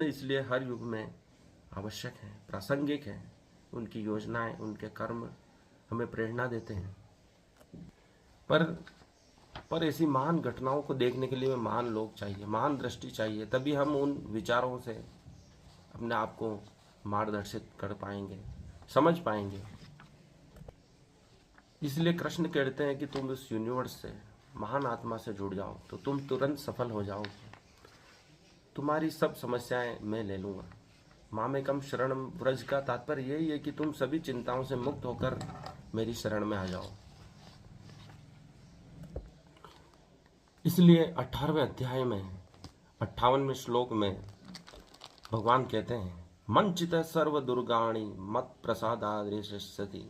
इसलिए हर युग में आवश्यक है, प्रासंगिक है। उनकी योजनाएं, उनके कर्म हमें प्रेरणा देते हैं। पर ऐसी महान घटनाओं को देखने के लिए महान लोग चाहिए, महान दृष्टि चाहिए, तभी हम उन विचारों से अपने आप को मार्गदर्शित कर पाएंगे, समझ पाएंगे। इसलिए कृष्ण कहते हैं कि तुम इस यूनिवर्स से, महान आत्मा से जुड़ जाओ तो तुम तुरंत सफल हो जाओगे। तुम्हारी सब समस्याएं मैं ले लूंगा। मामेकम शरणम व्रज का तात्पर्य यही है कि तुम सभी चिंताओं से मुक्त होकर मेरी शरण में आ जाओ। इसलिए 18वें अध्याय में 58वें श्लोक में भगवान कहते हैं, मंचित सर्व दुर्गाणी मत प्रसादादृशति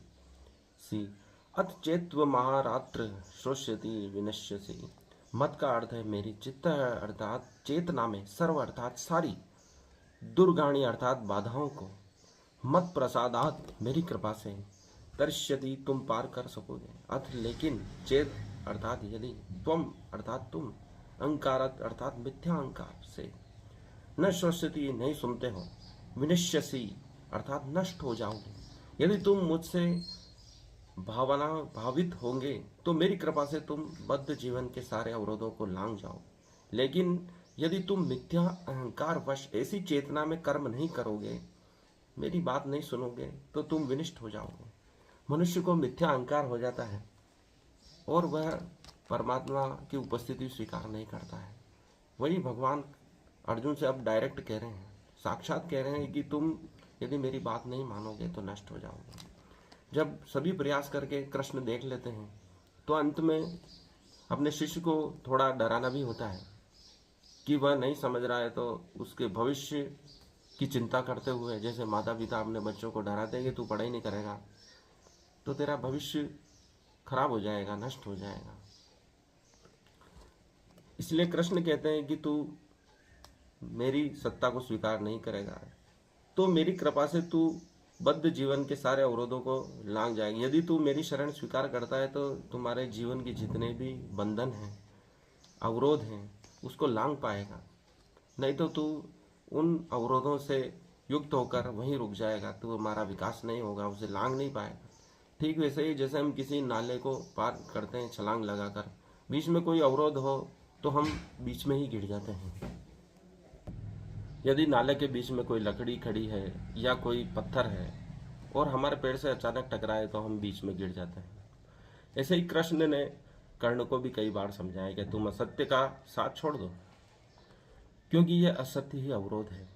सी अथ चेत्व महारात्र श्रोष्यति विनश्यसी। मत का अर्थ है मेरी, चित्त अर्थात चेतना में, सर्व अर्थात सारी, दुर्गाणी अर्थात बाधाओं को, मत प्रसादात मेरी कृपा से, तर्ष्यति तुम पार कर सकोगे, अथ लेकिन, चेत अर्थात यदि, त्वम अर्थात तुम, अहंकारात अर्थात मिथ्या अहंकार से, न श्रोष्यति नहीं सुनते हो, विनश्यसी अर्थात नष्ट हो जाओगे। यदि तुम मुझसे भावना भावित होंगे तो मेरी कृपा से तुम बद्ध जीवन के सारे अवरोधों को लांघ जाओ। लेकिन यदि तुम मिथ्या अहंकार वश ऐसी चेतना में कर्म नहीं करोगे, मेरी बात नहीं सुनोगे, तो तुम विनिष्ट हो जाओगे। मनुष्य को मिथ्या अहंकार हो जाता है और वह परमात्मा की उपस्थिति स्वीकार नहीं करता है। वही भगवान अर्जुन से अब डायरेक्ट कह रहे हैं, साक्षात कह रहे हैं कि तुम यदि मेरी बात नहीं मानोगे तो नष्ट हो जाओगे। जब सभी प्रयास करके कृष्ण देख लेते हैं तो अंत में अपने शिष्य को थोड़ा डराना भी होता है कि वह नहीं समझ रहा है, तो उसके भविष्य की चिंता करते हुए, जैसे माता पिता अपने बच्चों को डराते हैं कि तू पढ़ाई नहीं करेगा तो तेरा भविष्य खराब हो जाएगा, नष्ट हो जाएगा। इसलिए कृष्ण कहते हैं कि तू मेरी सत्ता को स्वीकार नहीं करेगा तो मेरी कृपा से तू बद्ध जीवन के सारे अवरोधों को लांघ जाएगी। यदि तू मेरी शरण स्वीकार करता है तो तुम्हारे जीवन के जितने भी बंधन हैं, अवरोध हैं, उसको लांघ पाएगा। नहीं तो तू उन अवरोधों से युक्त होकर वहीं रुक जाएगा, तो हमारा विकास नहीं होगा, उसे लांघ नहीं पाएगा। ठीक वैसे ही जैसे हम किसी नाले को पार करते हैं छलांग लगाकर, बीच में कोई अवरोध हो तो हम बीच में ही गिर जाते हैं। यदि नाले के बीच में कोई लकड़ी खड़ी है या कोई पत्थर है और हमारे पैर से अचानक टकराए तो हम बीच में गिर जाते हैं। ऐसे ही कृष्ण ने कर्ण को भी कई बार समझाया कि तुम असत्य का साथ छोड़ दो, क्योंकि यह असत्य ही अवरोध है।